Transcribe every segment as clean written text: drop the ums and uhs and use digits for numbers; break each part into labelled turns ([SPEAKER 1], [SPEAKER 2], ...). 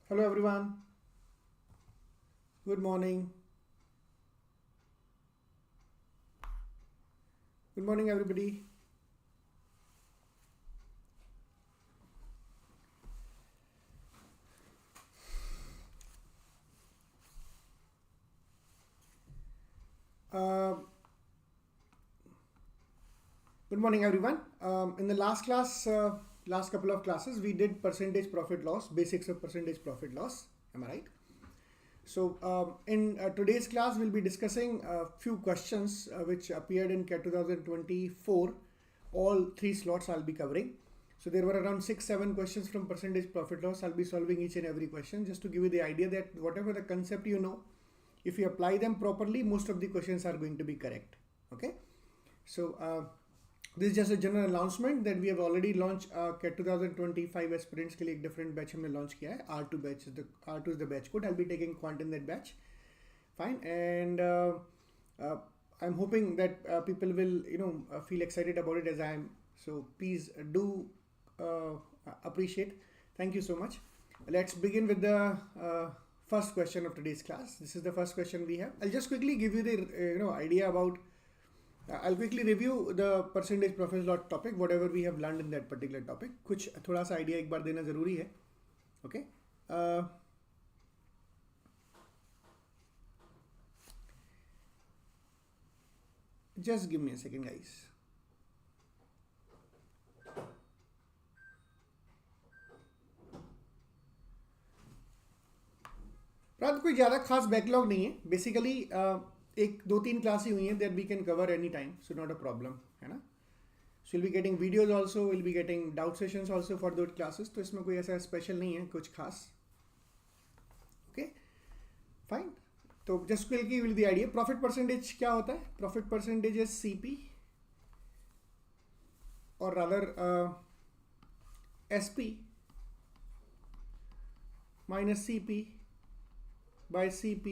[SPEAKER 1] Hello everyone. Good morning. Good morning everybody. Uh, Good morning everyone. In the last class, last couple of classes, we did percentage profit loss, basics of percentage profit loss. Am I right? So in today's class, we'll be discussing a few questions which appeared in CAT 2024. All three slots I'll be covering. So there were around 6-7 questions from percentage profit loss. I'll be solving each and every question just to give you the idea that whatever the concept you know, if you apply them properly, most of the questions are going to be correct. Okay. So this is just a general announcement that we have already launched CAT 2025 aspirants के लिए एक different batch हमने launch किया है. R2 batch R2 is the batch code. I'll be taking Quant in that batch. Fine. And I'm hoping that people will feel excited about it as I am. So please do appreciate. Thank you so much. Let's begin with the first question of today's class. This is the first question we have. I'll just quickly give you the idea about. I'll quickly review the percentage profit loss topic, whatever we have learned in that particular topic. कुछ थोड़ा सा idea एक बार देना ज़रूरी है. Okay. Just give me a second, guys. प्रात कोई ज़्यादा खास बैकलॉग नहीं है. बेसिकली एक 2-3 क्लास ही हुई हैं that we can cover any time, so not a problem, है ना. So will be getting videos also, will be getting doubt sessions also for those classes. तो इसमें कोई ऐसा स्पेशल नहीं है कुछ खास. Okay fine. तो just quickly will the idea. Profit percentage क्या होता है? प्रॉफिट परसेंटेज इज सीपी और rather SP minus CP by CP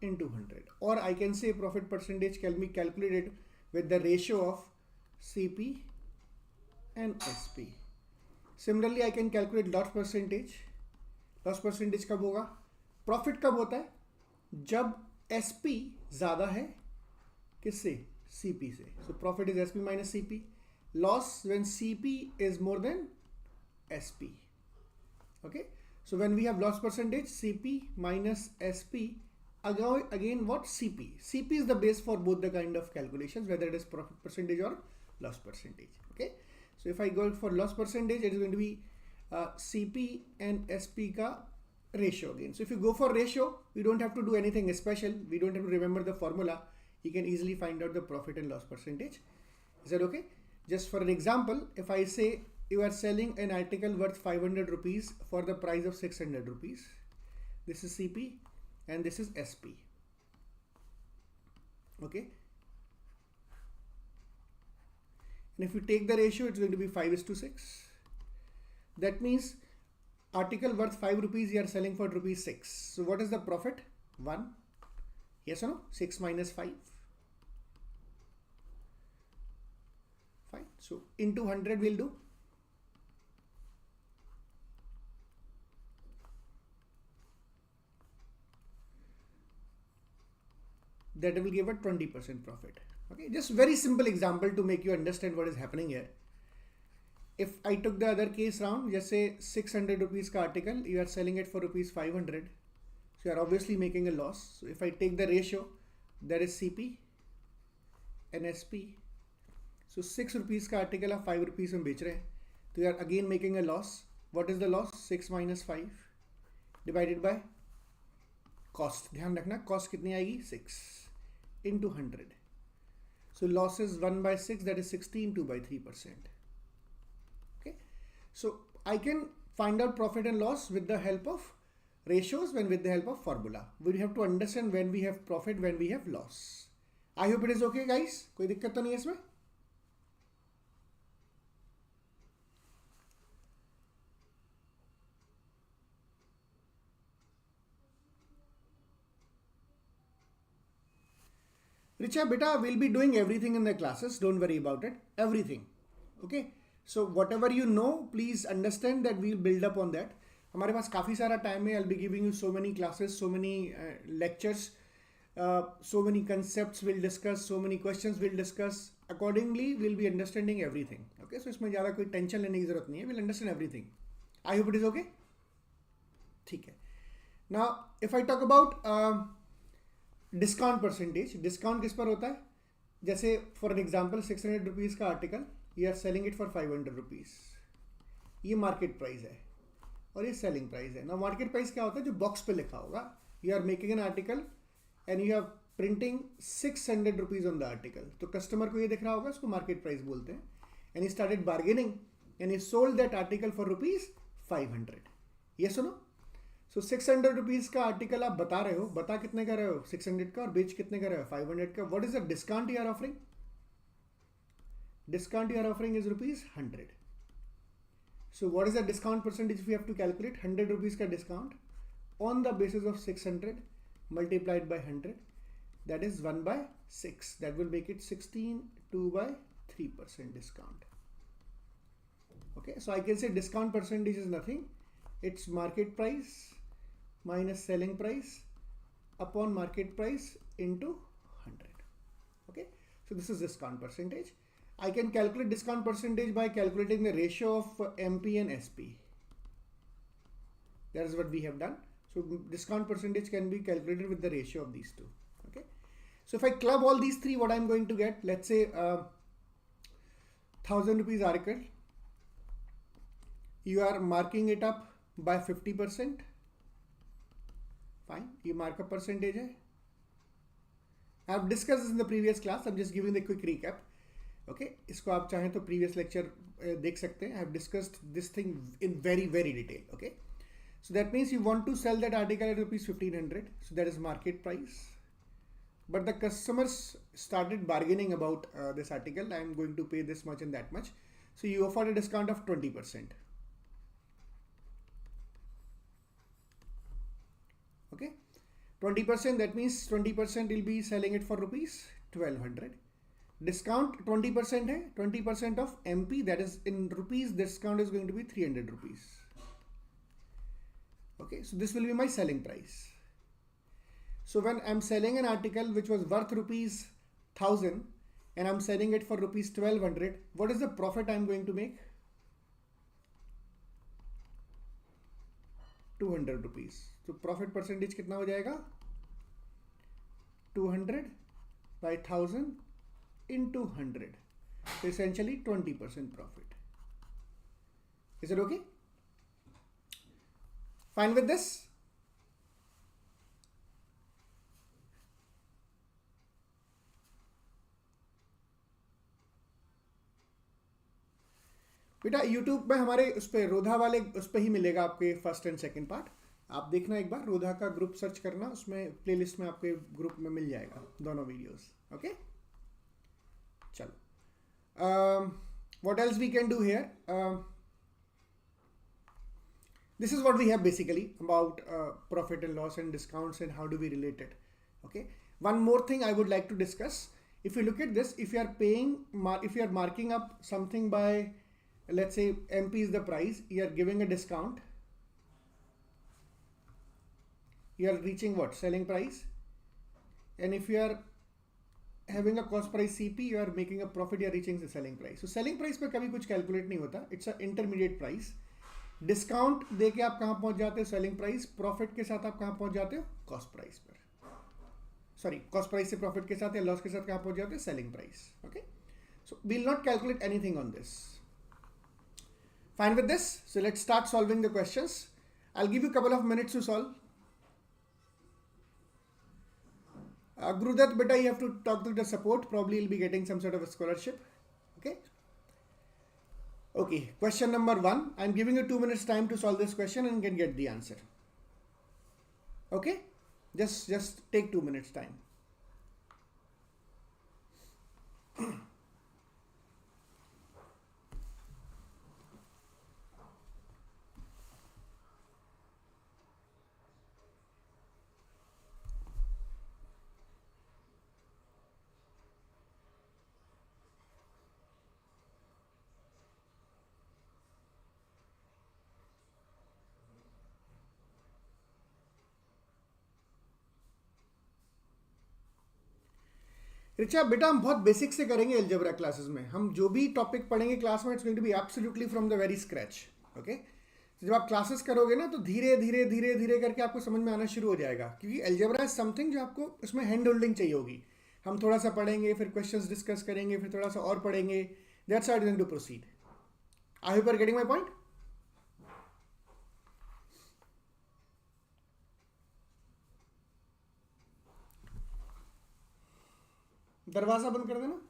[SPEAKER 1] into 100, or I can say profit percentage can be calculated with the ratio of CP and SP. Similarly, I can calculate loss percentage. Loss percentage कब होगा? Profit कब होता है? जब SP ज़्यादा है किससे? CP से. So profit is SP minus CP. Loss when CP is more than SP. Okay. So when we have loss percentage, CP minus SP, again what? CP. CP is the base for both the kind of calculations, whether it is profit percentage or loss percentage. Okay. So if I go for loss percentage, it is going to be CP and SP ka ratio again. So if you go for ratio, we don't have to do anything special. We don't have to remember the formula. You can easily find out the profit and loss percentage. Is that okay? Just for an example, if I say you are selling an article worth 500 rupees for the price of 600 rupees. This is CP and this is SP. Okay. And if you take the ratio, it's going to be 5:6. That means article worth 5 rupees, you are selling for rupees 6. So what is the profit? 1. Yes or no? 6 minus 5. Fine. So into 100 will do. That will give a 20% profit. Okay, just very simple example to make you understand what is happening here. If I took the other case round, just say 600 rupees ka article, you are selling it for rupees 500. So you are obviously making a loss. So if I take the ratio, that is CP and SP. So 6 rupees ka article आप 5 rupees में बेच रहे हैं, तो you are again making a loss. What is the loss? 6 minus 5 divided by cost. ध्यान रखना cost कितनी आएगी? 6 into 100. So loss is 1 by 6, that is 16, 2 by 3%. Okay. So I can find out profit and loss with the help of ratios and with the help of formula. We have to understand when we have profit, when we have loss. I hope it is okay guys. कोई दिक्कत तो नहीं है इसमें? Richa, beta, we'll be doing everything in the classes. Don't worry about it. Everything. Okay. So whatever you know, please understand that we'll build up on that. हमारे पास काफ़ी सारा time है. I'll be giving you so many classes, so many lectures, so many concepts we'll discuss, so many questions we'll discuss. Accordingly, we'll be understanding everything. Okay, so इसमें ज़्यादा कोई tension लेने की ज़रूरत नहीं है. We'll understand everything. I hope it is okay. ठीक है. Now, if I talk about discount percentage, discount किस पर होता है? जैसे फॉर एन एग्जाम्पल 600 रुपीज़ का article, you are selling it for 500 rupees. ये मार्केट प्राइस है और ये सेलिंग प्राइस है ना. मार्केट प्राइस क्या होता है? जो बॉक्स पे लिखा होगा. You are making an article and you are printing 600 rupees on the article. तो कस्टमर को ये दिख रहा होगा, इसको मार्केट प्राइस बोलते हैं. And he started bargaining and he sold that article for rupees 500. ये सुनो. सो 600 रुपीज़ का आर्टिकल आप बता रहे हो, बता कितने का रहे हो? 600 का. और बेच कितने का रहे हो? 500 का. What is the discount you are offering? Discount you are offering is rupees 100. So what is the discount percentage we have to calculate? 100 rupees का discount on the basis of 600 multiplied by 100, that is 1/6. That will make it 16, 2/3% discount. Okay, so I can say discount percentage is nothing. It's market price minus selling price upon market price into 100. Okay, so this is discount percentage. I can calculate discount percentage by calculating the ratio of MP and SP. That is what we have done. So discount percentage can be calculated with the ratio of these two. Okay, so if I club all these three, what I'm going to get? Let's say 1000 rupees article. You are marking it up by 50%. Fine, ये markup percentage है. I have discussed this in the previous class. I'm just giving the quick recap. Okay, इसको आप चाहें तो previous lecture देख सकते हैं. I have discussed this thing in very detail. Okay, so that means you want to sell that article at rupees 1500. So that is market price. But the customers started bargaining about this article. I am going to pay this much and that much. So you offered a discount of 20%. Okay, 20%, that means 20% will be selling it for rupees 1200. Discount 20% है. 20% of MP, that is in rupees, discount is going to be 300 rupees. Okay, so this will be my selling price. So when I'm selling an article which was worth rupees 1000 and I'm selling it for rupees 1200, what is the profit I'm going to make? 200 rupees. तो profit percentage कितना हो जाएगा? 200 by 1000 into 100. So essentially 20% profit. Is it okay? Fine with this? बेटा YouTube में हमारे उस पर रोधा वाले उस पर ही मिलेगा आपके फर्स्ट एंड सेकंड पार्ट. आप देखना एक बार, रोधा का ग्रुप सर्च करना, उसमें प्लेलिस्ट में आपके ग्रुप में मिल जाएगा दोनों वीडियोस. ओके, चलो. What else we can do here? This is what we have basically about profit and loss and discounts and how do we relate it. Okay, one more thing I would like to discuss. If you look at this, if you are paying, if you are marking up something by, let's say MP is the price, you are giving a discount, you are reaching what? Selling price. And if you are having a cost price CP, you are making a profit, you are reaching the selling price. So selling price पे कभी कुछ calculate नहीं होता. It's a intermediate price. Discount दे के आप कहाँ पहुँच जाते हो? Selling price. Profit के साथ आप कहाँ पहुँच जाते हो? Cost price पर. Sorry, cost price से profit के साथ या loss के साथ कहाँ पहुँच जाते हो? Selling price. Okay. So we'll not calculate anything on this. Fine with this? So let's start solving the questions. I'll give you a couple of minutes to solve. Gurudat, beta, you have to talk to the support. Probably you'll be getting some sort of a scholarship. Okay. Okay. Question number 1. I'm giving you 2 minutes time to solve this question and you can get the answer. Okay. Just take 2 minutes time. Richa बेटा हम बहुत basic से करेंगे algebra classes में. हम जो भी topic पढ़ेंगे क्लास में, it's going to be absolutely from the very scratch. Okay, जब आप क्लासेस करोगे ना तो धीरे धीरे धीरे धीरे करके आपको समझ में आना शुरू हो जाएगा, क्योंकि अलजेब्रा इज समथिंग जो आपको इसमें हैंड होल्डिंग चाहिए होगी. हम थोड़ा सा पढ़ेंगे, फिर क्वेश्चंस डिस्कस करेंगे, फिर थोड़ा सा और पढ़ेंगे. That's how it is going to proceed. I hope you are getting my point. दरवाजा बंद कर देना.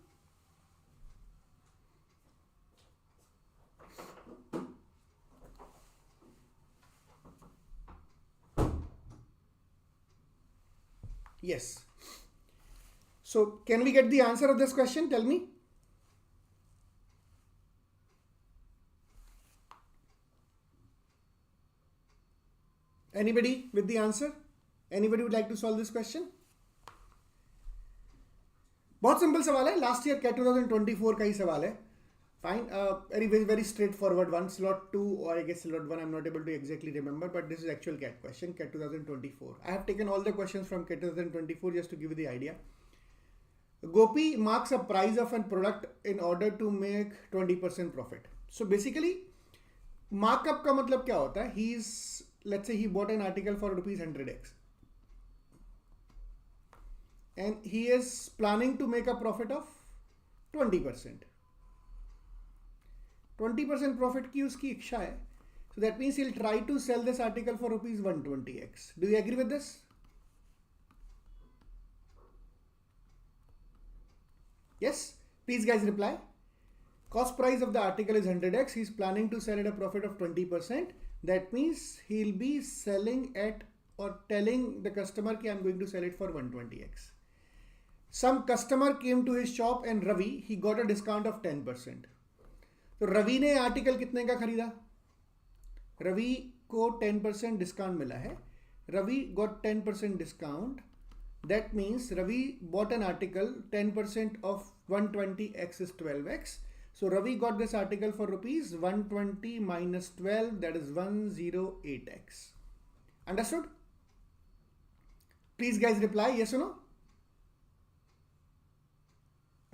[SPEAKER 1] Yes. So, can we get the answer of this question? Tell me. Anybody with the answer? Anybody would like to solve this question? बहुत simple सवाल है. Last year cat 2024 का ही सवाल है. Fine. Very straight forward one. Slot 2 or I guess slot 1. I'm not able to exactly remember, but this is actual CAT question. CAT 2024. I have taken all the questions from CAT 2024 just to give you the idea. Gopi marks a price of a product in order to make 20% profit. So basically, markup का मतलब क्या होता है? Let's say he bought an article for rupees 100x. And he is planning to make a profit of 20%. 20% profit की उसकी इच्छा है. So that means he'll try to sell this article for rupees 120x. Do you agree with this? Yes? Please guys reply. Cost price of the article is 100x. He's planning to sell at a profit of 20%. That means he'll be selling at or telling the customer कि I'm going to sell it for 120x. Some customer came to his shop and Ravi, he got a discount of 10%. तो रवि ने article कितने का खरीदा? रवि को 10% discount मिला है. Ravi got 10% discount. That means Ravi bought an article 10% off 120x is 12x. So Ravi got this article for rupees 120 minus 12, that is 108x. Understood? Please guys reply yes or no.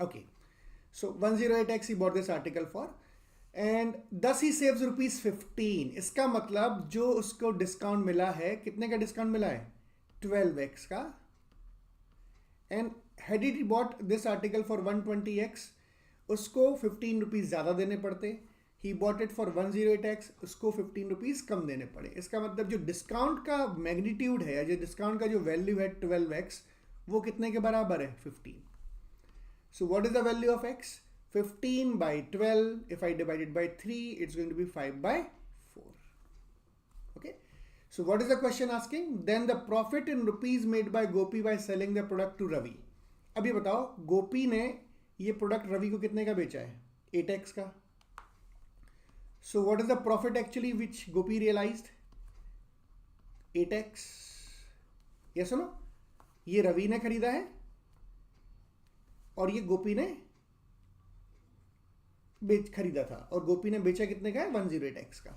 [SPEAKER 1] Okay, so 108x he bought this article for. And 10 he saves rupees 15. इसका मतलब जो उसको discount मिला है, कितने का discount मिला है? 12x का. And had he bought this article for 120x, उसको 15 रुपीज ज़्यादा देने पड़ते. He bought it for 108x, उसको 15 रुपीज कम देने पड़े. इसका मतलब जो डिस्काउंट का मैग्नीट्यूड है, जो डिस्काउंट का जो वैल्यू है 12x, वो कितने के बराबर है? 15. सो what is the value of x? 15 by 12, if I divide it by 3, it's going to be 5 by 4. Okay. So what is the question asking? Then the profit in rupees made by Gopi by selling the product to Ravi. अभी बताओ, गोपी ने ये product Ravi को कितने का बेचा है? 8x का. So what is the profit actually which Gopi realized? 8x. Yes or no? ये रवि ने खरीदा है और ये गोपी ने खरीदा था, और गोपी ने बेचा कितने का है? 108x का.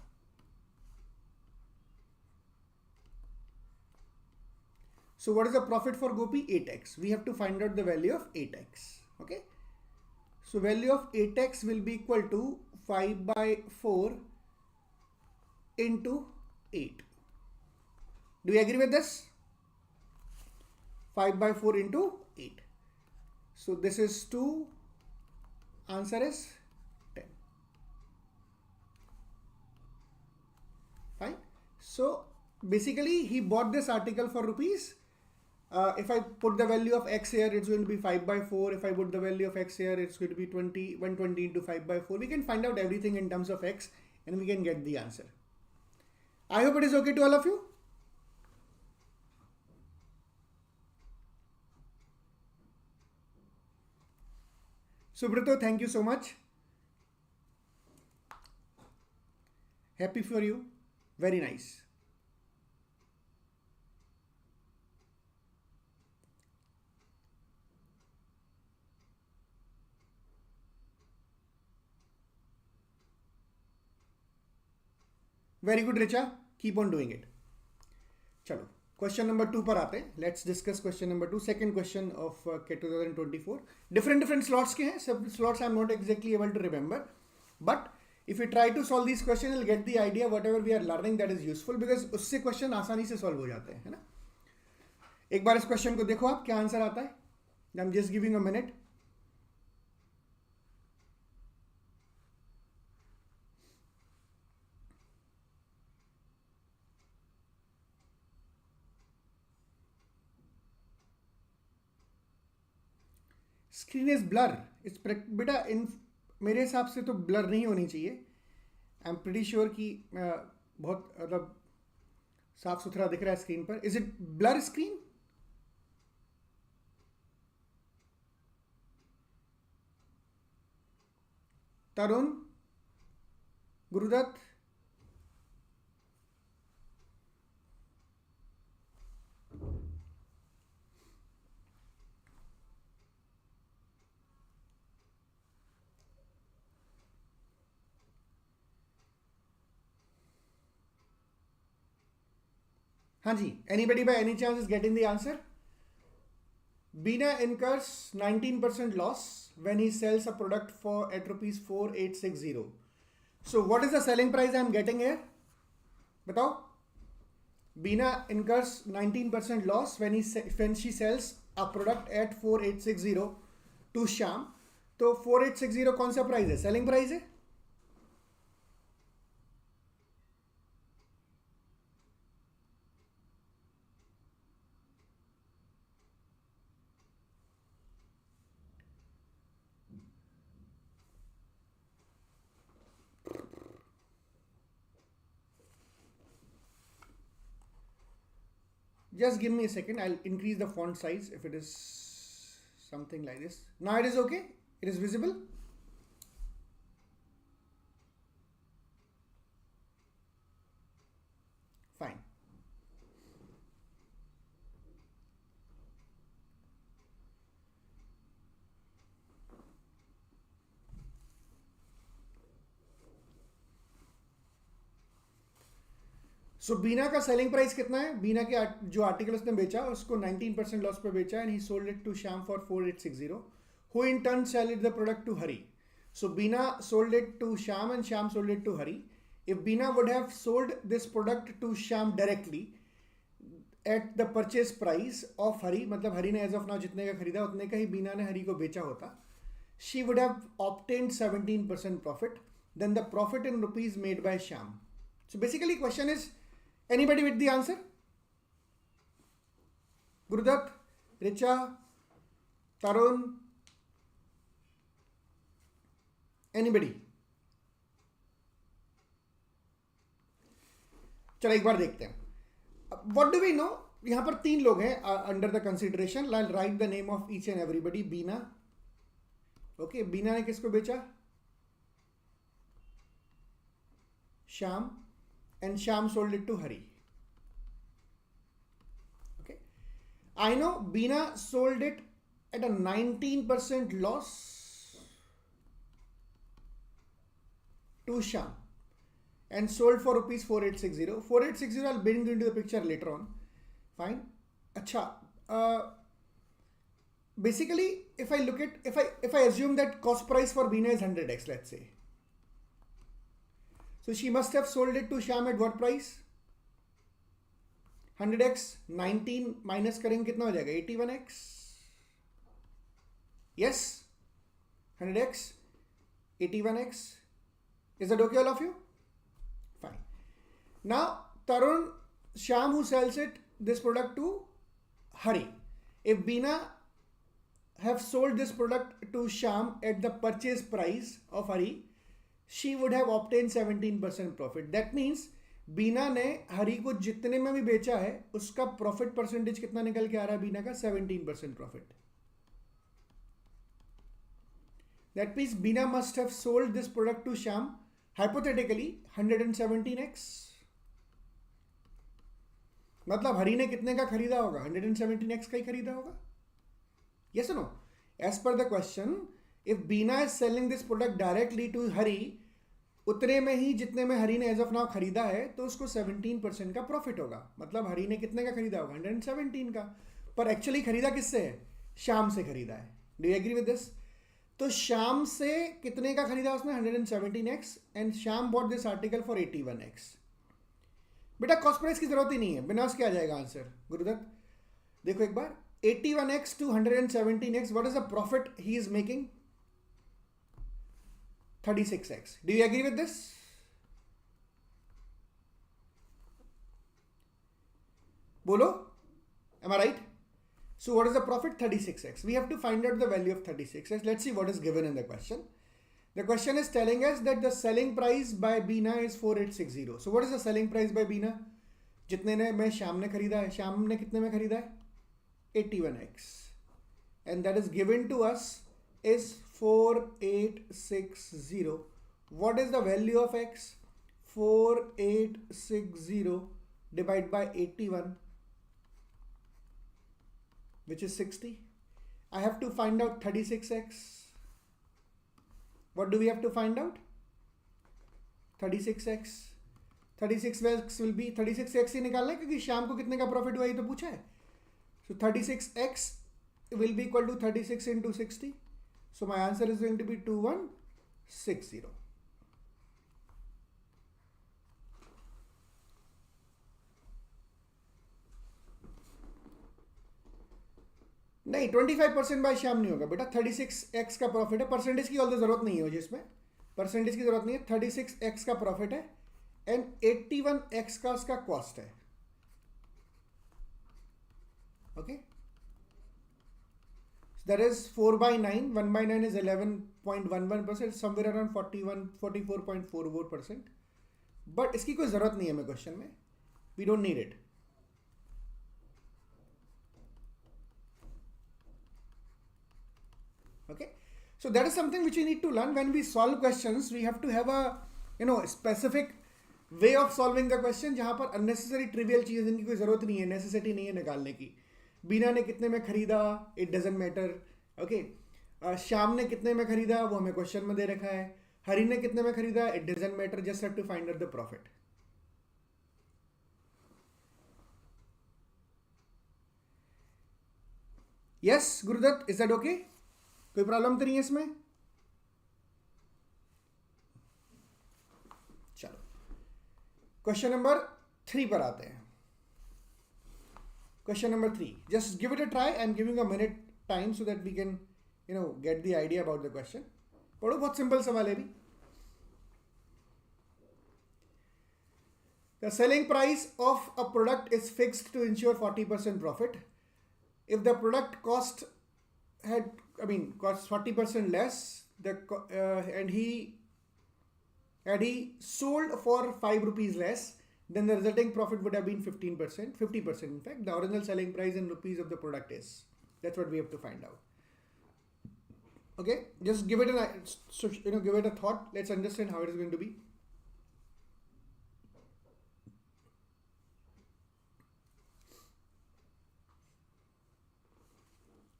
[SPEAKER 1] So what is the profit for Gopi? 8x. We have to find out the value of 8x. Okay. So value of 8x will be equal to 5 by 4 into 8. Do you agree with this? 5 by 4 into 8. So this is 2. Answer is fine. So basically he bought this article for rupees. If I put the value of x here, it's going to be 5 by 4. If I put the value of x here, it's going to be 120 into 5 by 4. We can find out everything in terms of x and we can get the answer. I hope it is okay to all of you. Subrito, thank you so much. Happy for you. Very nice. Very good, Richa. Keep on doing it. चलो question number 2 पर आते हैं. Let's discuss question number 2, second question of के 2024. Different slots के हैं, सब slots I am not exactly able to remember, but if you try to solve this question will get the idea whatever we are learning that is useful, because उससे question आसानी से solve हो जाते हैं, है ना. एक बार इस क्वेश्चन को देखो आप, क्या आंसर आता है. I am just giving a minute. Screen is blur. It's बेटा इन मेरे हिसाब से तो ब्लर नहीं होनी चाहिए. आई एम प्रीटी श्योर कि बहुत मतलब साफ सुथरा दिख रहा है स्क्रीन पर. Is it blur screen? Tarun, Gurudutt, हाँ जी, anybody by any chance is getting the answer. Bina incurs 19% loss when he sells a product for at rupees 4860. So what is the selling price I am getting here? बताओ. Bina incurs 19% loss when she sells a product at 4860 to Shyam. तो 4860 कौन सा price है? Selling price है. Just give me a second. I'll increase the font size if it is something like this. Now it is okay. It is visible. Fine. सो बीना का selling price कितना है? बीना के जो आर्टिकल उसने बेचा उसको 19% लॉस पे बेचा and he sold it to Shyam for 4860, who in turn sell it the product to Hari. So Bina sold it to Shyam and Shyam sold it to Hari. If Bina would have sold this product to Shyam directly at the purchase price of Hari, मतलब हरी ने as of now जितने का खरीदा उतने का ही बीना ने हरी को बेचा होता, she would have obtained 17% profit then the profit in rupees made by Shyam. So basically question is, anybody with the answer? Gurudat, Richa, Tarun, anybody? चलो एक बार देखते हैं. What do we know? यहां पर 3 लोग हैं under the consideration. I'll write the name of each and everybody. Bina, okay, Bina ने किसको बेचा? Shyam. And Shyam sold it to Hari. Okay. I know Bina sold it at a 19% loss to Shyam and sold for rupees 4860. 4860 I'll bring into the picture later on. Fine. Acha. Basically, if I look at, if I assume that cost price for Bina is 100x, let's say. So she must have sold it to Shyam at what price? 100x 19 minus करेंगे कितना हो जाएगा? 81x. Yes, 100x 81x. Is that okay all of you? Fine. Now Tarun, Shyam who sells this product to Hari. If Bina have sold this product to Shyam at the purchase price of Hari, she would have obtained 17% profit. That means बीना ने हरी को जितने में भी बेचा है उसका profit percentage कितना निकल के आ रहा है? बीना का 17% profit. That means Bina must have sold this product to Shyam hypothetically 117x. मतलब हरी ने कितने का खरीदा होगा? 117x का ही खरीदा होगा. Yes or no? As per the question, if Bina is selling this product directly to Hari उतने में ही जितने में हरी ने एज ऑफ नाउ खरीदा है, तो उसको 17% का प्रॉफिट होगा। मतलब हरी ने कितने का खरीदा होगा? 117 का। पर एक्चुअली खरीदा किससे है? श्याम से खरीदा है। Do you agree with this? तो श्याम से कितने का खरीदा उसने? 117x, and Shyam bought this article for 81x। बेटा कॉस्ट प्राइस की जरूरत ही नहीं है, बिना उसके आ जाएगा आंसर। गुरुदत्त देखो एक बार, 81x to 117x, what is the profit he is making? 36x. Do you agree with this? Bolo? Am I right? So what is the profit? 36x. We have to find out the value of 36x. Let's see what is given in the question. The question is telling us that the selling price by Bina is 4860. So what is the selling price by Bina? जितने ने मैं श्याम ने खरीदा है, श्याम ने कितने में खरीदा है? 81x. And that is given to us is 4860. What is the value of x? 4860 divided by 81, which is 60. I have to find out 36x. What do we have to find out? 36x. 36x will be 36x ही निकालना है, क्योंकि शाम को कितने का profit हुआ ये तो पूछा है. So 36x will be equal to 36 into 60. So my answer is going to be 2160. नहीं 25% बाय श्याम नहीं होगा बेटा, 36x का प्रॉफिट है. परसेंटेज की ऑल्दो जरूरत नहीं है मुझे इसमें, परसेंटेज की जरूरत नहीं है. 36x का प्रॉफिट है एंड 81x का उसका कॉस्ट है. Okay, that is 4 by 9. 1 by 9 is 11.11%, somewhere around 44.44%. But इसकी कोई जरूरत नहीं है हमें क्वेश्चन में. We don't need it. Okay, so that is something which we need to learn. When we solve questions, we have to have a specific way of solving the question, जहां पर unnecessary trivial चीज़ इनकी कोई ज़रूरत नहीं है, necessity नहीं है निकालने की. बीना ने कितने में खरीदा, it doesn't matter. Okay, Shyam ने कितने में खरीदा वो हमें क्वेश्चन में दे रखा है. हरी ने कितने में खरीदा, it doesn't matter, just have to find out the profit. Yes, Gurudat, is that okay? कोई प्रॉब्लम तो नहीं है इसमें? चलो क्वेश्चन नंबर 3 पर आते हैं. Question number 3, just give it a try. I am giving a minute time so that we can get the idea about the question. पढ़ो, बहुत सिंपल सवाल है भी. The selling price of a product is fixed to ensure 40% profit. If the product cost costs 40% less, and he sold for 5 rupees less, then the resulting profit would have been 15%, 50% in fact. The original selling price in rupees of the product is. That's what we have to find out. Okay, just give it give it a thought. Let's understand how it is going to be.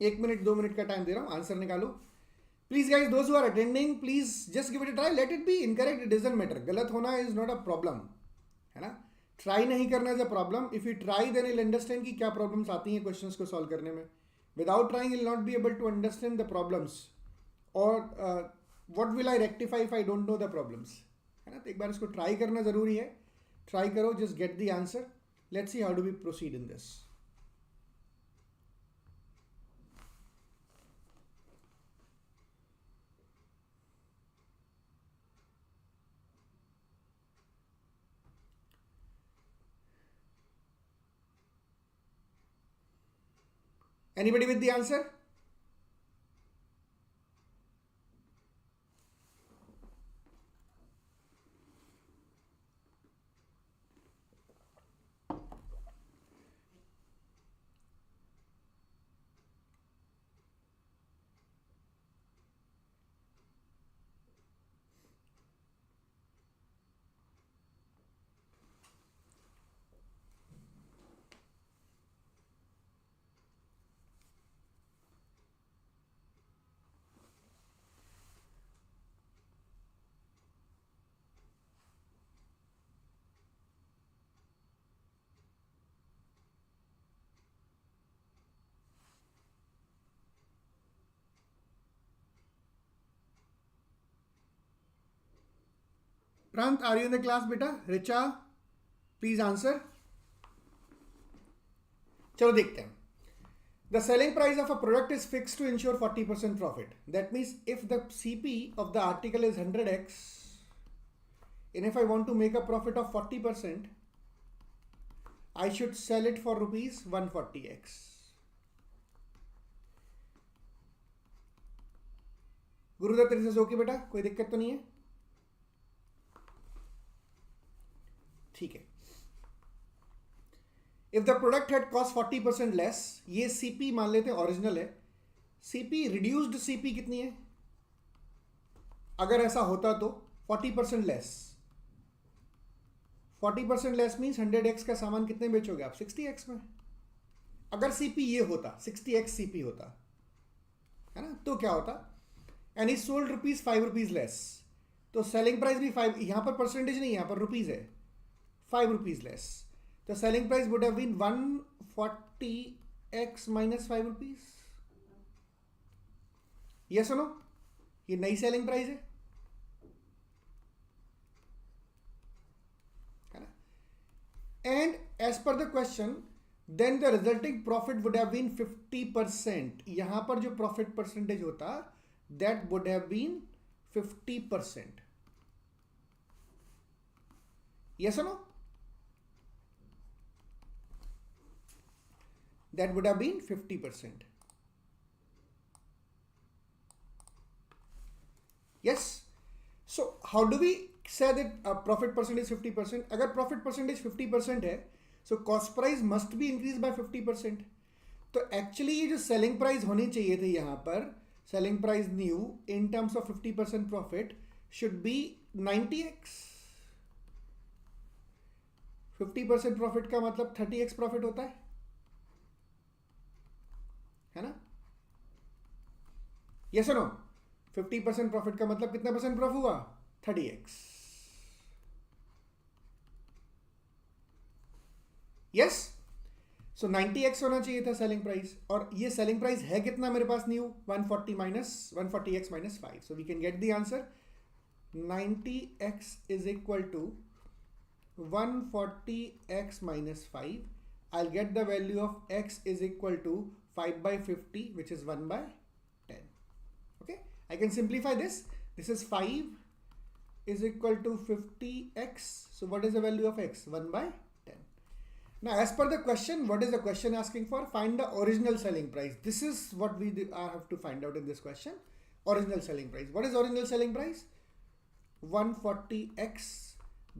[SPEAKER 1] एक मिनट 2 मिनट का time दे रहा हूं, answer निकालो please guys. Those who are attending, please just give it a try. Let it be incorrect, it doesn't matter. गलत होना इज नॉट अ प्रॉब्लम, है ना. ट्राई नहीं करना is a problem. If you try then you understand कि क्या problems आती हैं क्वेश्चंस को सॉल्व करने में. Without trying you will not be able to understand the problems, और what will I rectify if I don't know the problems, है ना. तो एक बार इसको ट्राई करना जरूरी है. ट्राई करो, just get the answer. Let's see how do we proceed in this. Anybody with the answer? Prant, are you in the class beta? Richa, please answer. चलो देखते हैं. The selling price of a product is fixed to ensure 40% profit. That means if the CP of the article is 100x, and if I want to make a profit of 40%, I should sell it for rupees 140x. Gurudatt, this is okay बेटा, कोई दिक्कत तो नहीं है? ठीक है. If the product had cost 40% less, ये CP मान लेते हैं ओरिजिनल है. CP reduced CP कितनी है? अगर ऐसा होता तो 40% लेस. 40% लेस मीन्स 100x का सामान कितने बेचोगे आप? 60x में. अगर CP ये होता 60x CP होता है ना, तो क्या होता? And is sold rupees 5 rupees less, तो सेलिंग प्राइस भी 5, यहां पर परसेंटेज नहीं, यहां पर रुपीज है, 5 रुपीज लेस. तो selling price would have been 140x minus 5 rupees. ये सुनो, ये नई सेलिंग प्राइस है ना. And as per the question then the resulting profit would have been 50%. यहां पर जो प्रॉफिट परसेंटेज होता that would have been 50%. Yes or no? That would have been 50%. Yes. So how do we say that profit percentage 50%? अगर profit percentage 50% है, so cost price must be increased by 50%. तो actually ये जो selling price होनी चाहिए थी यहाँ पर, selling price new in terms of 50% profit should be 90x. 50% profit का मतलब 30x profit होता है ना? Yes or no? 50% profit का मतलब कितना परसेंट प्रॉफिट हुआ? 30x. Yes? सो 90x होना चाहिए था सेलिंग प्राइस, और ये सेलिंग प्राइस है कितना मेरे पास new? 140 minus 140x minus 5. So we can get the answer 90x is equal to 140x minus 5. I get the value of x is equal to 5/50 which is 1/10. Okay, I can simplify this. This is 5 is equal to 50x. So what is the value of x? 1/10. Now, as per the question, what is the question asking for? Find the original selling price. This is what we have to find out in this question. Original selling price. What is original selling price? 140x.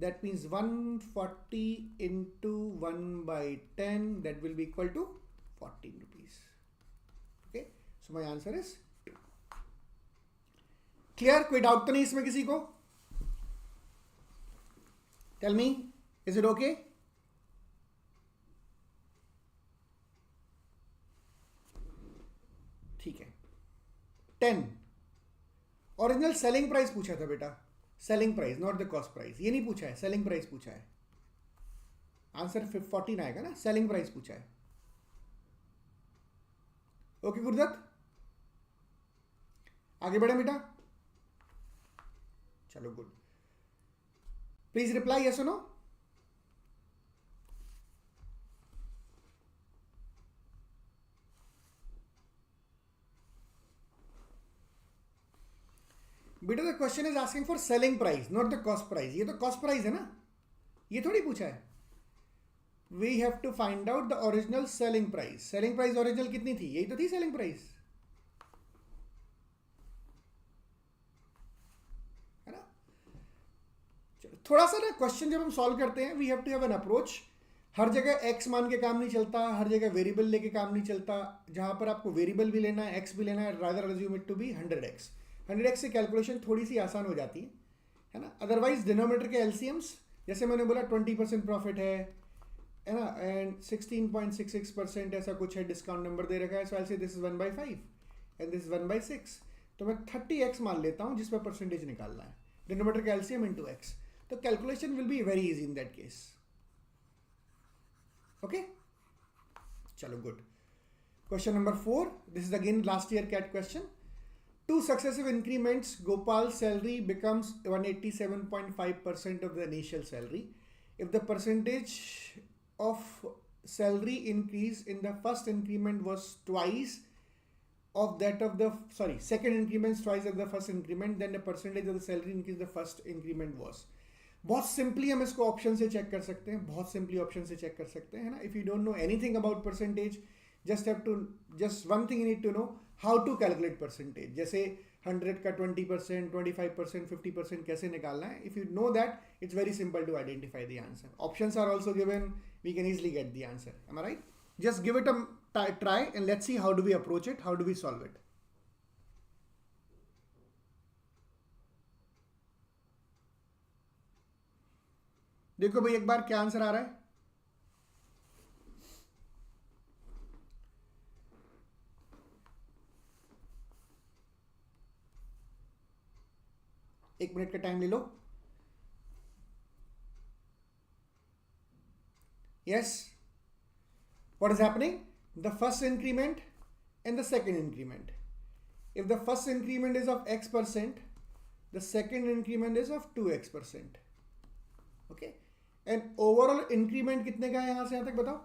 [SPEAKER 1] That means 140 into 1/10. That will be equal to 14 rupees. Okay. So my answer is 2. Clear? कोई doubt तो नहीं इसमें किसी को? Tell me. Is it okay? ठीक है. 10 original selling price पूछा था बेटा. Selling price, not the cost price. ये नहीं पूछा है, सेलिंग प्राइस पूछा है. आंसर 14 आएगा ना. सेलिंग प्राइस पूछा है. ओके गुरुदत्त, आगे बढ़े बेटा. चलो गुड. प्लीज रिप्लाई यस और नो. बेटा the question is asking for selling price, not the cost price. ये तो कॉस्ट प्राइस है ना, ये थोड़ी पूछा है. We have to find out the original selling price. Selling price original कितनी थी? यही तो थी सेलिंग प्राइस, है ना. चलो थोड़ा सा ना क्वेश्चन जब हम सॉल्व करते हैं, we have to have an approach. हर जगह एक्स मान के काम नहीं चलता, हर जगह वेरिएबल लेके काम नहीं चलता. जहां पर आपको वेरिएबल भी लेना है, एक्स भी लेना है, rather assume it to be 100x. 100x से कैलकुलेशन थोड़ी सी आसान हो जाती है ना. अदरवाइज डिनोमिनेटर के एलसीएम्स, जैसे मैंने बोला 20% प्रॉफिट है ना, एंड 16.66% ऐसा कुछ है, डिस्काउंट नंबर दे रखा है. सो आई से दिस इज 1/5 एंड दिस 1/6. तो मैं 30x मान लेता हूँ जिस पर परसेंटेज निकालना है. डिनोमिनेटर का एलसीएम इनटू x. तो calculation will be very easy in that case. Okay, चलो good. Question number 4. This is again last year CAT question. 2 successive increments, Gopal's salary becomes 187.5% of the initial salary. If the percentage of salary increase in the first increment was twice of that of the, second increment twice of the first increment, then the percentage of the salary increase the first increment was. बहुत simply हम इसको option से check कर सकते हैं, बहुत simply option से check कर सकते हैं, है ना. If you don't know anything about percentage, just one thing you need to know, how to calculate percentage. जैसे 100 का 20%, 25%, 50% कैसे निकालना है. If you know that, it's very simple to identify the answer. Options are also given, we can easily get the answer. Am I right? Just give it a try and let's see how do we approach it, how do we solve it. देखो भाई एक बार क्या answer आ रहा है. एक minute का time ले लो. Yes, what is happening? The first increment and the second increment. If the first increment is of x%, the second increment is of 2x%. Okay? And overall increment कितने का है यहां से यहां तक बताओ.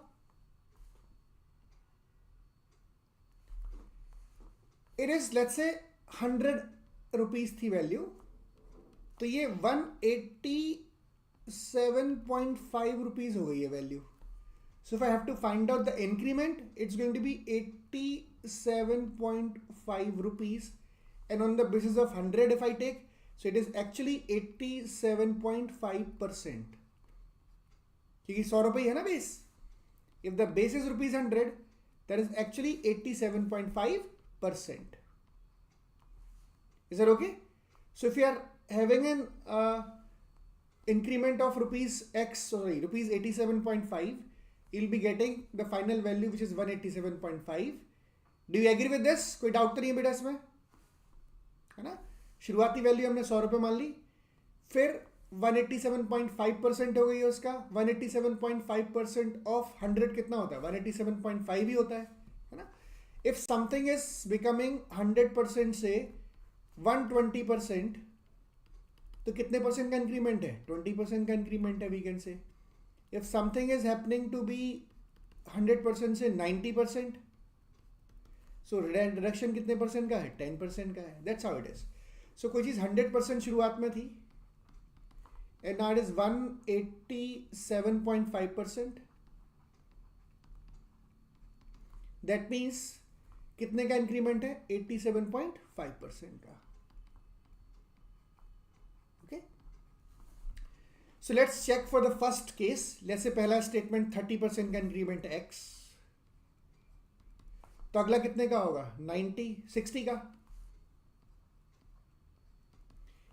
[SPEAKER 1] It is, let's say 100 rupees थी value, तो ये 187.5 rupees हो गई है value. So if I have to find out the increment, it's going to be 87.5 rupees, and on the basis of 100 if I take, so it is actually 87.5%. क्योंकि 100 रुपये है ना base. If the base is rupees 100, that is actually 87.5%. Is that okay? So if you are having an increment of rupees 87.5, you'll be getting the final value which is 187.5. Do you agree with this? कोई doubt तो नहीं है बेटा इसमें, है ना. शुरुआती value हमने 100 रुपये मान ली, फिर 187.5% हो गई है उसका. 187.5% ऑफ 100 कितना होता है? 187.5 ही होता है ना. इफ समथिंग इज बिकमिंग 100% से 120%, तो कितने परसेंट का इंक्रीमेंट है? 20% का इंक्रीमेंट है, we can say. If something is happening to be 100% से 90%, so reduction कितने परसेंट का है? 10% का है. That's how it is. So कोई चीज़ 100% शुरुआत में थी, and now it is 187.5%. That means कितने का इंक्रीमेंट है? 87.5% का. So let's check for the first case. Let's say पहला स्टेटमेंट 30% का इंक्रीमेंट x, तो अगला कितने का होगा? 60 का.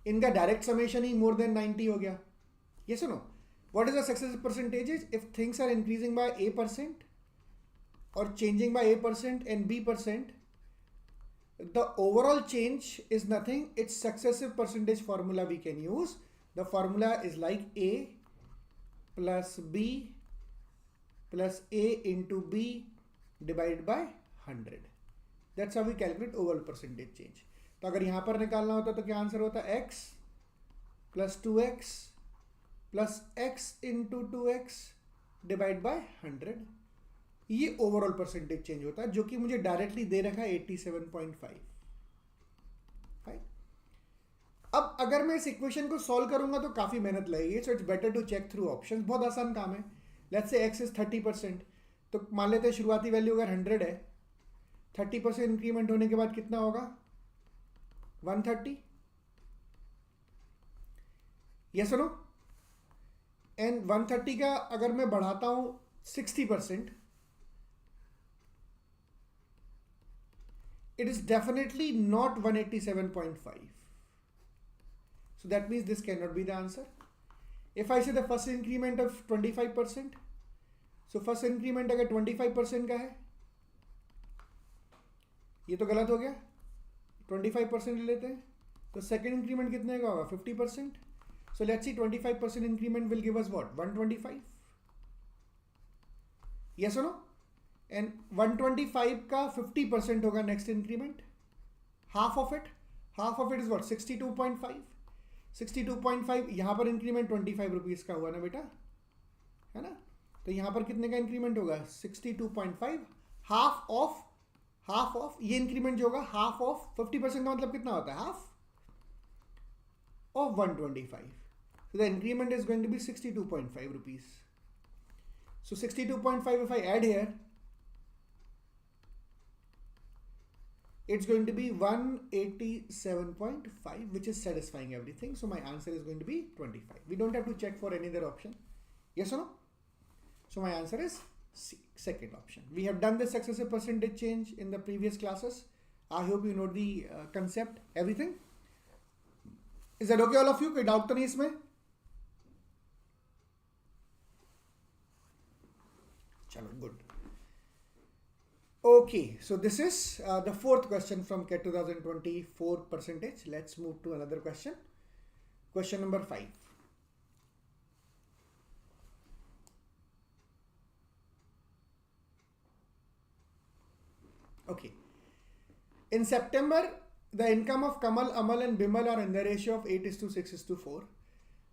[SPEAKER 1] इनका डायरेक्ट समेशन ही मोर देन 90 हो गया. Yes or no? What is the success percentages? If things are increasing by a% or changing by a% and b%, the overall change is nothing. It's successive percentage formula we can use. The formula is like a plus b plus a into b divided by 100. That's how we calculate overall percentage change. तो अगर यहाँ पर निकालना होता तो क्या answer होता? x plus 2x plus x into 2x divided by 100. ये ओवरऑल परसेंटेज चेंज होता है, जो कि मुझे डायरेक्टली दे रखा है 87.5. अब अगर मैं इस इक्वेशन को सॉल्व करूंगा तो काफ़ी मेहनत लगेगी. So it's better to check through options. बहुत आसान काम है. लेट्स से x इज 30%, तो मान लेते हैं शुरुआती वैल्यू अगर 100 है, 30% इंक्रीमेंट होने के बाद कितना होगा? 130. यस और नो? एंड 130 का अगर मैं बढ़ाता हूं 60%, it is definitely not 187.5. So that means this cannot be the answer. If I say the first increment of 25%, so first increment अगर 25% का है, ये तो गलत हो गया. 25% ले लेते हैं, तो second increment कितने का होगा? 50%. So let's see, 25% increment will give us what? 125. Yes or no? And 125 का 50% होगा next increment, half of it. Half of it is what 62.5. 62.5 यहाँ पर इंक्रीमेंट 25 रुपीज़ का हुआ ना बेटा, है ना? तो यहाँ पर कितने का इंक्रीमेंट होगा 62.5. हाफ ऑफ ये इंक्रीमेंट जो होगा हाफ ऑफ 50% का मतलब कितना होता है half of 125. So the increment is going to be 62.5 rupees. So 62.5 if I add here, it's going to be 187.5, which is satisfying everything. So my answer is going to be 25. We don't have to check for any other option. Yes or no? So my answer is C, second option. We have done the successive percentage change in the previous classes. I hope you know the concept, everything. Is that okay all of you? कोई doubt तो नहीं इसमें? चलो good. Okay, so this is the fourth question from CAT 2024 percentage. Let's move to another question. Question number 5. Okay. In September, the income of Kamal, Amal and Bimal are in the ratio of 8:6:4.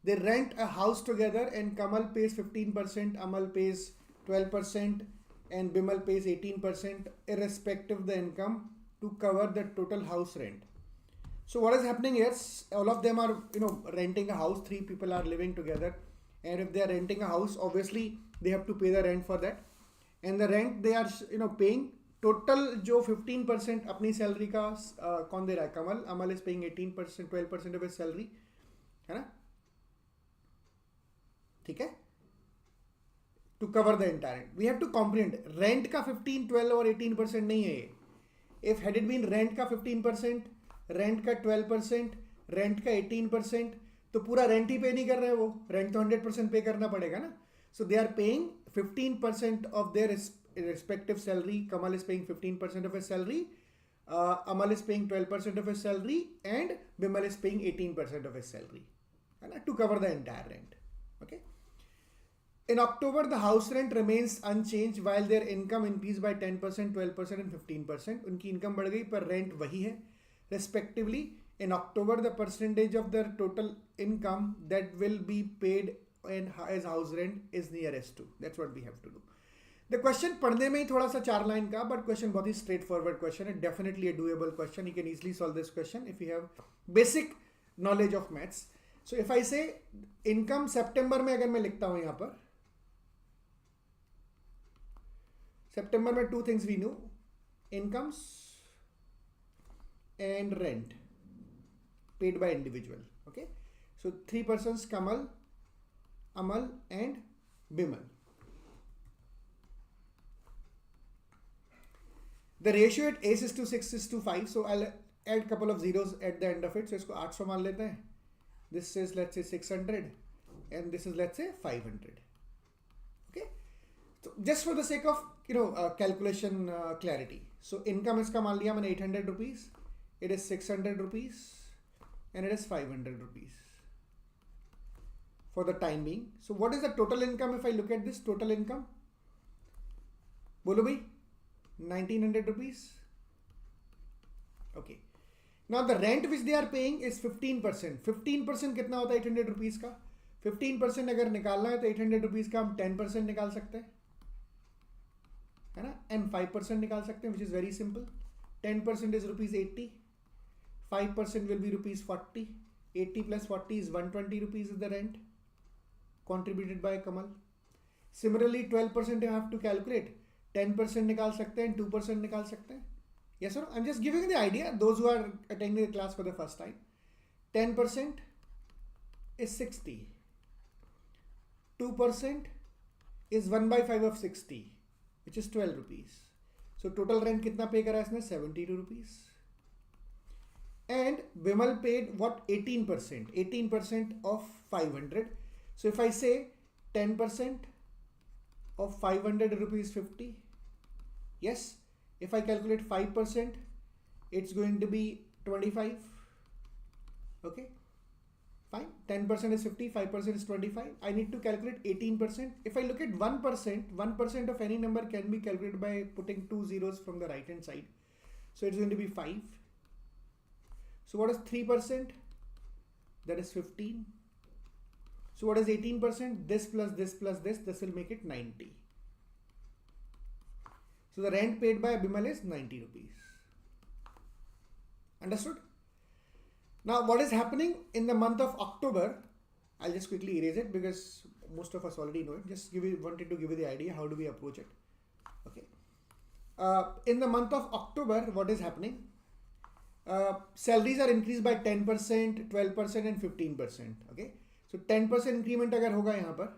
[SPEAKER 1] They rent a house together and Kamal pays 15%, Amal pays 12% and Bimal pays 18% irrespective of the income to cover the total house rent. So what is happening here? All of them are renting a house. 3 people are living together, and if they are renting a house, obviously they have to pay the rent for that. And the rent they are paying. Total जो 15% अपनी salary का कौन दे रहा है Kamal, Amal is paying 18%, 12% of his salary, है ना? ठीक है, to cover the entire we have to comprehend rent का 15, 12 और 18% नहीं है ये. If had it been rent का 15%, रेंट का 12%, रेंट का 18%, तो पूरा रेंट ही पे नहीं कर रहे हैं वो, रेंट तो 100% पे करना पड़ेगा ना. So they are paying 15% of their respective salary. Kamal is paying 15% of his salary, Amal is paying 12% of his salary, and Bimal is paying 18% of his salary, to cover the entire rent. Okay. In October, the house rent remains unchanged while their income increased by 10%, 12% and 15%. उनकी income बढ़ गई पर rent वही है. Respectively, in October, the percentage of their total income that will be paid as house rent is nearest to. That's what we have to do. The question पढ़ने में ही थोड़ा सा 4 लाइन का, बट क्वेश्चन बहुत ही straight forward question है. Definitely a doable question. You can easily solve this question if you have basic knowledge of maths. So if I say income सितंबर में, अगर मैं लिखता हूं यहां पर सितंबर में 2 things we knew, incomes and rent paid by individual. Okay, so 3 persons, Kamal, Amal and Bimal. The ratio at 8:6:5. So I'll add couple of zeros at the end of it. So इसको 800 मान लेते हैं. This is let's say 600 and this is let's say 500. Okay. So just for the sake of calculation clarity. So income इसका मान लिया मैंने 800 rupees. It is 600 rupees and it is 500 rupees for the time being. So what is the total income if I look at this total income? बोलो भाई. 1900 rupees. Okay. Now the rent which they are paying is 15%. 15% कितना होता है 800 rupees का? 15% अगर निकालना है तो 800 rupees का हम 10% निकाल सकते हैं, है ना? And 5% निकाल सकते हैं, which is very simple. 10% is rupees 80. 5% will be rupees 40. 80 plus 40 is 120 rupees is the rent contributed by Kamal. Similarly, 12% you have to calculate. 10% निकाल सकते हैं, 2% निकाल सकते हैं. Yes sir, I'm just giving you the idea, those who are attending the class for the first time. 10% is 60. 2% is 1/5 of 60, which is 12 rupees. So total rent कितना पे करा इसने? 72 rupees. And Bimal paid what? 18%. 18% of 500. So if I say 10% of 500 rupees 50. Yes, if I calculate 5%, it's going to be 25. Okay, fine. 10% is 50, 5% is 25. I need to calculate 18%. If I look at 1%, 1% of any number can be calculated by putting 2 zeros from the right hand side. So it's going to be 5. So what is 3%? That is 15. So what is 18%? This plus this plus this will make it 90. So the rent paid by Bimal is 90 rupees. Understood? Now what is happening in the month of October? I'll just quickly erase it because most of us already know it. Just wanted to give you the idea how do we approach it. Okay. In the month of October, what is happening? Salaries are increased by 10%, 12% and 15%. Okay. So 10% increment अगर होगा यहाँ पर,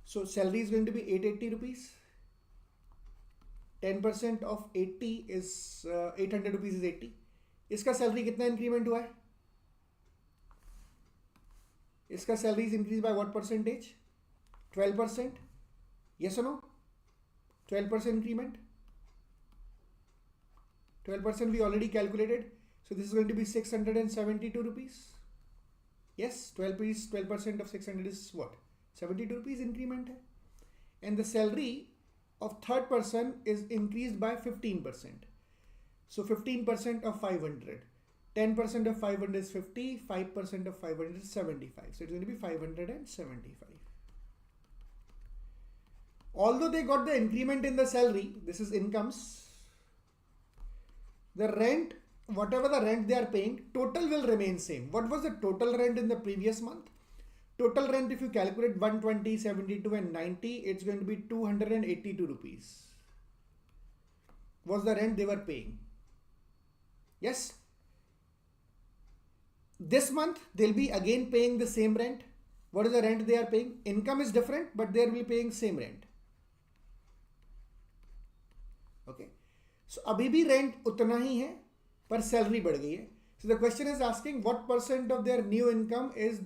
[SPEAKER 1] so salary is going to be 880 rupees. 10% of 80 is 800 rupees is 80. इसका salary कितना increment हुआ है? इसका salary is increased by what percentage? 12%. Yes or no? 12% increment. 12% we already calculated. So this is going to be 672 rupees. Yes, 12% of 600 is what? 72 rupees increment. And the salary of third person is increased by 15%. So 15% of 500. 10% of 500 is 50. 5% of 500 is 75. So it's going to be 575. Although they got the increment in the salary, this is incomes. The rent, whatever the rent they are paying, total will remain same. What was the total rent in the previous month? Total rent, if you calculate 120, 72 and 90, it's going to be 282 rupees. Was the rent they were paying. Yes. This month, they'll be again paying the same rent. What is the rent they are paying? Income is different, but they will be paying same rent. Okay. So, abhi bhi rent utna hi hai, par salary बढ़ गई है. So, the question is asking what percent of their new income is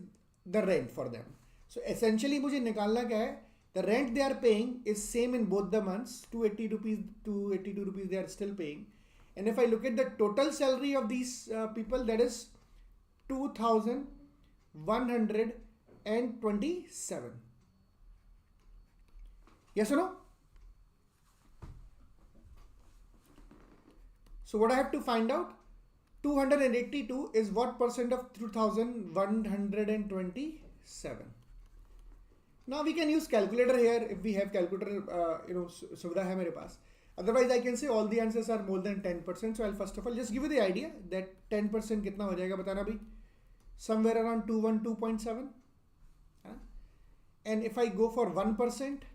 [SPEAKER 1] the rent for them. So, essentially मुझे निकालना क्या है? The rent they are paying is same in both the months. 280 rupees, 282 rupees they are still paying. And if I look at the total salary of these people, that is 2,127. Yes or no? So what I have to find out? 282 is what percent of 2,127? Now we can use calculator here if we have calculator, suvida hai mere paas. Otherwise I can say all the answers are more than 10%. So I'll first of all just give you the idea that 10% कितना हो जाएगा बताना भी. Somewhere around 212.7. And if I go for 1%,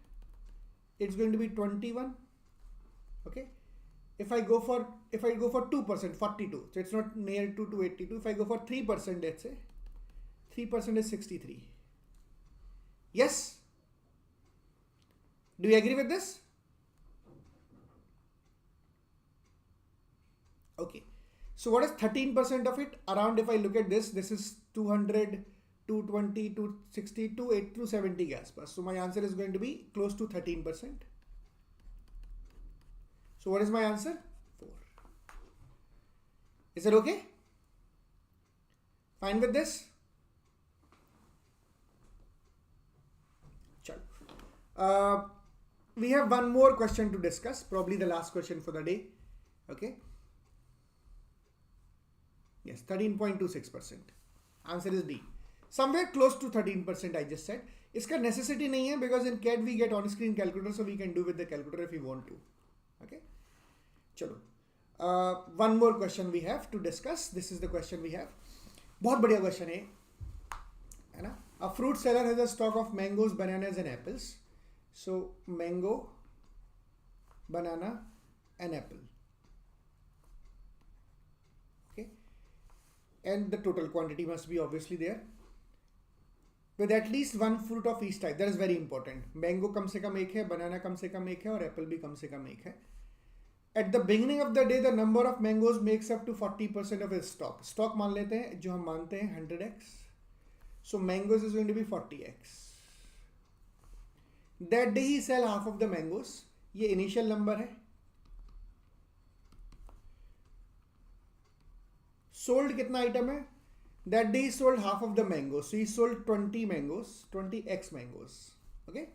[SPEAKER 1] it's going to be 21. Okay. If I go for 2%, 42. So it's not near to 282. If I go for 3%, let's say 3% is 63. Yes. Do you agree with this? Okay. So what is 13% of it? Around, if I look at this is 200, 220, 260, 280, 270 gas pass. So my answer is going to be close to 13%. So what is my answer? 4. Is it okay? Fine with this? We have one more question to discuss, probably the last question for the day. Okay. Yes, 13.26%. Answer is D. Somewhere close to 13%, I just said. Iska necessity nahi hai because in CAD we get on-screen calculator, so we can do with the calculator if we want to. Okay. Chalo. One more question we have to discuss. This is the question we have. बहुत बढ़िया question है ना? A fruit seller has a stock of mangoes, bananas and apples. So mango, banana and apple. Okay. And the total quantity must be obviously there. With at least one fruit of each type. That is very important. Mango कम से कम एक है, banana कम से कम एक है और apple भी कम से कम एक है. At the beginning of the day, the number of mangoes makes up to 40% of his stock. Stock मान लेते हैं, जो हम मानते हैं 100x. So mangoes is going to be 40x. That day he sell half of the mangoes. ये initial number है. Sold कितना item है? That day he sold half of the mangoes. So he sold 20 mangoes, 20x mangoes. Okay?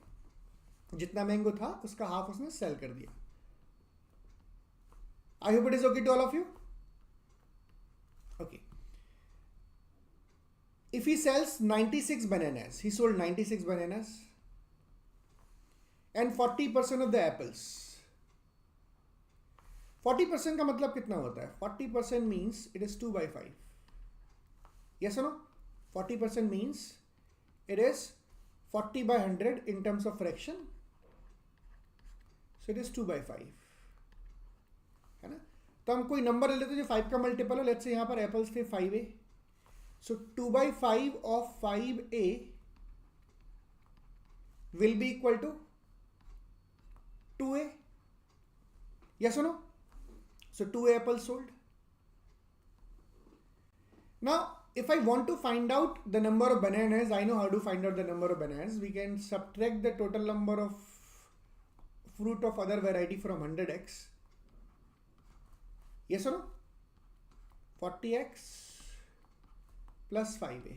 [SPEAKER 1] जितना mango था, उसका half उसने sell कर दिया. I hope it is okay to all of you. Okay. If he sells 96 bananas, he sold 96 bananas and 40% of the apples. 40% का मतलब कितना होता है? 40% means it is 2 by 5. Yes or no? 40% means it is 40 by 100 in terms of fraction. So it is 2 by 5. है ना? तो हम कोई नंबर ले लेते हैं जो 5 का मल्टीपल हो. लेट्स से यहाँ पर एप्पल्स थे 5a. So 2 by 5 of 5a will be equal to 2a. Yes or no? So 2a apples sold. Now if I want to find out the number of bananas, I know how to find out the number of bananas. We can subtract the total number of fruit of other variety from 100x. Yes or no? 40x plus 5a.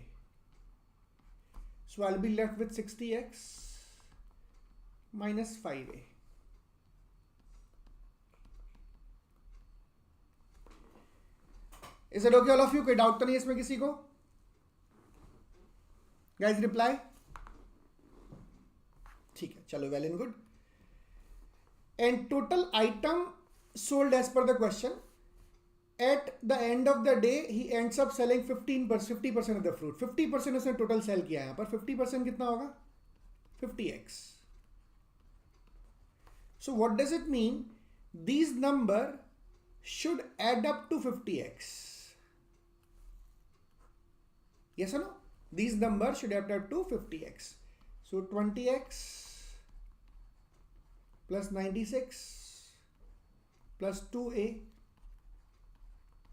[SPEAKER 1] So I'll be left with 60x minus 5a. Is it okay all of you? कोई doubt तो नहीं इसमें किसी को? Guys reply. ठीक है, चलो, well and good. And total item sold as per the question. At the end of the day, he ends up selling 50% of the fruit. 50% उसने total sell किया है यहाँ पर. 50% कितना होगा? 50x. So what does it mean? These number should add up to 50x. Yes or no? These numbers should add up to 50x. So 20x plus 96 plus 2a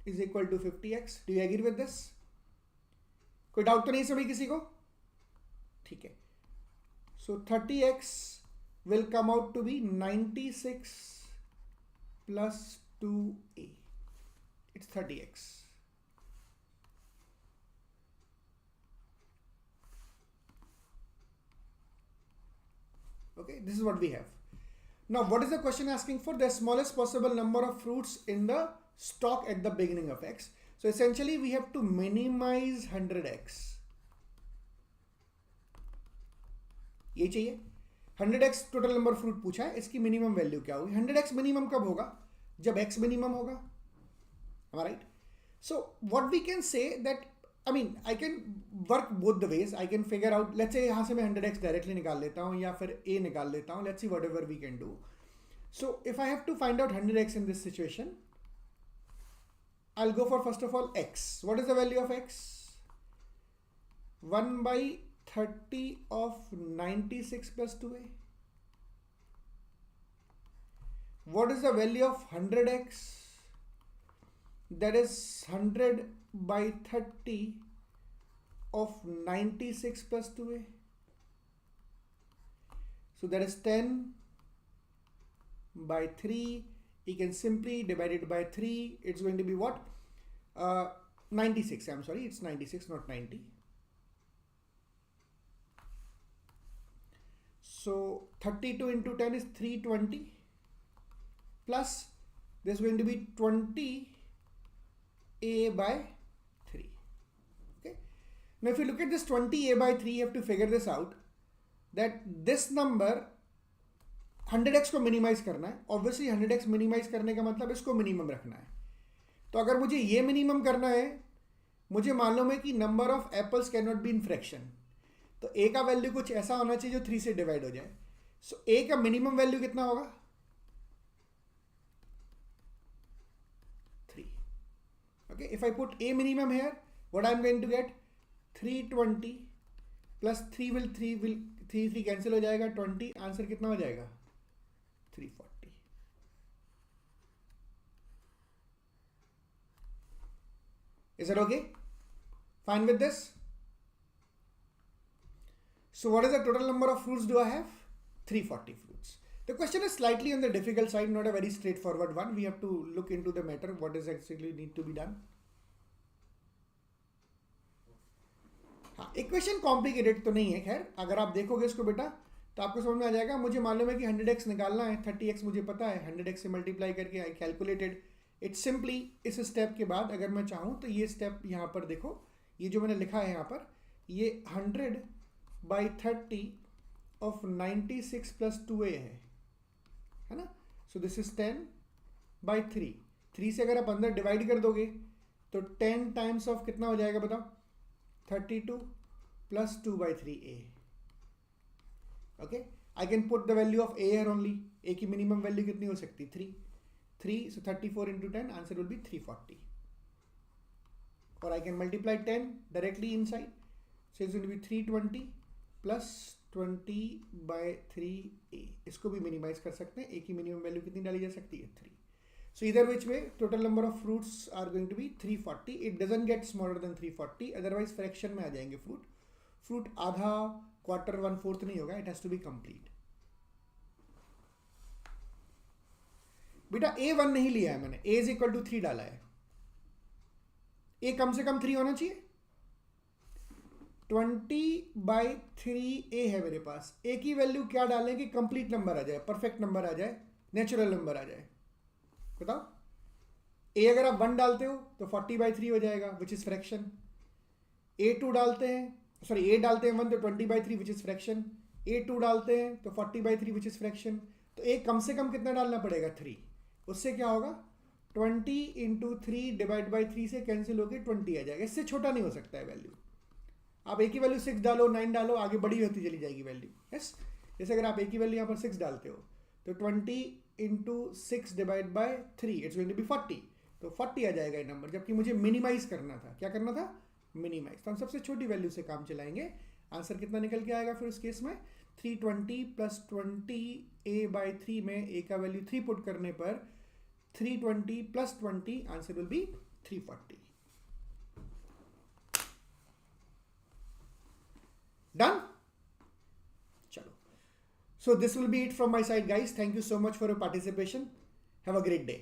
[SPEAKER 1] is equal to 50x. Do you agree with this? कोई doubt तो नहीं सभी किसी को? ठीक है. So 30x will come out to be 96 plus 2a. It's 30x. Okay, this is what we have. Now, what is the question asking for? The smallest possible number of fruits in the stock at the beginning of X. So essentially we have to minimize 100x. ये चाहिए. 100x total number of fruit पूछा है, इसकी minimum value क्या होगी? 100x minimum कब होगा? जब x minimum होगा. Am I right? So what we can say that, I mean, I can work both the ways. I can figure out, let's say यहाँ से मैं 100x directly निकाल लेता हूँ या फिर a निकाल लेता हूँ. Let's see whatever we can do. So if I have to find out 100x in this situation, I'll go for first of all x. What is the value of x? 1 by 30 of 96 plus 2a. What is the value of 100x? That is 100 by 30 of 96 plus 2a. So that is 10 by 3. You can simply divide it by 3. It's going to be what? 96. I'm sorry, it's 96, not 90. So 32 into 10 is 320. Plus there's going to be 20a by 3. Okay. Now if you look at this 20a by 3, you have to figure this out. That this number 100x को minimise करना है. Obviously 100x minimise करने का मतलब इसको minimum रखना है. तो अगर मुझे ये मिनिमम करना है, मुझे मालूम है कि number of apples can not be in fraction. तो a का वैल्यू कुछ ऐसा होना चाहिए जो 3 से डिवाइड हो जाए. सो a का मिनिमम वैल्यू कितना होगा? 3. Okay, if I put a minimum here, what I'm going to get? 320 plus 3 cancel हो जाएगा. 20 आंसर कितना हो जाएगा? 340. Is it okay? Fine with this? So what is the total number of fruits do I have? 340 fruits. The question is slightly on the difficult side, not a very straightforward one. We have to look into the matter, what is actually need to be done. हाँ, equation complicated तो नहीं है. खैर अगर आप देखोगे इसको बेटा तो आपको समझ में आ जाएगा. मुझे मालूम है कि 100x निकालना है. 30x मुझे पता है. 100x से मल्टीप्लाई करके आई कैलकुलेटेड इट्स सिंपली इस स्टेप के बाद अगर मैं चाहूँ तो ये स्टेप यहाँ पर देखो, ये जो मैंने लिखा है यहाँ पर, ये 100/30 ऑफ 96 + 2a है ना. So this is 10/3. 3 से अगर आप अंदर डिवाइड कर दोगे तो 10 टाइम्स ऑफ कितना हो जाएगा बताओ, 32 + 2/3a. Okay, I can put the value of a here only. a की मिनिमम वैल्यू कितनी हो सकती है, 3. So 34 into 10, answer will be 340. Or I can multiply 10 directly inside. So it's going to be 320 plus 20/3a. इसको भी minimise कर सकते हैं. a की मिनिमम वैल्यू कितनी डाली जा सकती है, 3. So either which way, total number of fruits are going to be 340. It doesn't get smaller than 340. Otherwise fraction में आ जाएंगे fruit. Fruit आधा, quarter, 1/4 नहीं होगा. It has to be complete. बेटा a1 नहीं लिया है मैंने, a इज इक्वल टू 3 डाला है. a कम से कम 3 होना चाहिए. 20/3a है मेरे पास. a की वैल्यू क्या डालें कि कंप्लीट नंबर आ जाए, परफेक्ट नंबर आ जाए, नेचुरल नंबर आ जाए, बताओ. a अगर आप 1 डालते हो तो 40/3 हो जाएगा, विच इज फ्रैक्शन. a2 डालते हैं, सॉरी a डालते हैं 1 तो 20/3 विच इज फ्रैक्शन. a2 डालते हैं तो 40/3 विच इज फ्रैक्शन. तो a कम से कम कितना डालना पड़ेगा, 3. उससे क्या होगा, 20 × 3 / 3 से कैंसिल होकर 20 आ जाएगा. इससे छोटा नहीं हो सकता है वैल्यू. आप a की वैल्यू 6 डालो, 9 डालो, आगे बड़ी होती चली जाएगी वैल्यू. यस, जैसे अगर आप a की वैल्यू यहाँ पर 6 डालते हो तो 20 × 6 / 3 इट्स गोइंग टू बी 40. तो 40 आ जाएगा ये नंबर. जबकि मुझे मिनिमाइज करना था. क्या करना था, मिनिमाइज. तो हम सबसे छोटी वैल्यू से काम चलाएंगे. आंसर कितना निकल के आएगा फिर उस केस में, 320 + 20a/3 में a का वैल्यू 3 पुट करने पर 320 + 20, आंसर विल बी 340. डन. चलो, so this will be it from my side guys. Thank you so much for your participation. Have a great day.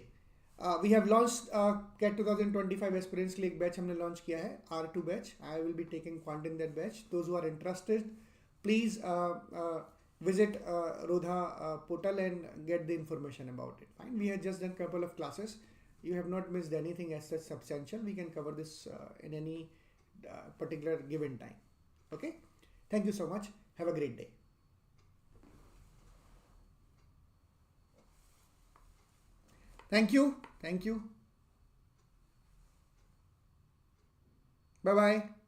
[SPEAKER 1] We have launched CAT 2025 aspirants के लिए एक batch हमने launch किया है, R2 batch. I will be taking Quant in that batch. Those who are interested, please visit Rodha portal and get the information about it. Fine. We have just done couple of classes. You have not missed anything as such substantial. We can cover this in any particular given time. Okay. Thank you so much. Have a great day. Thank you. Thank you. Bye-bye.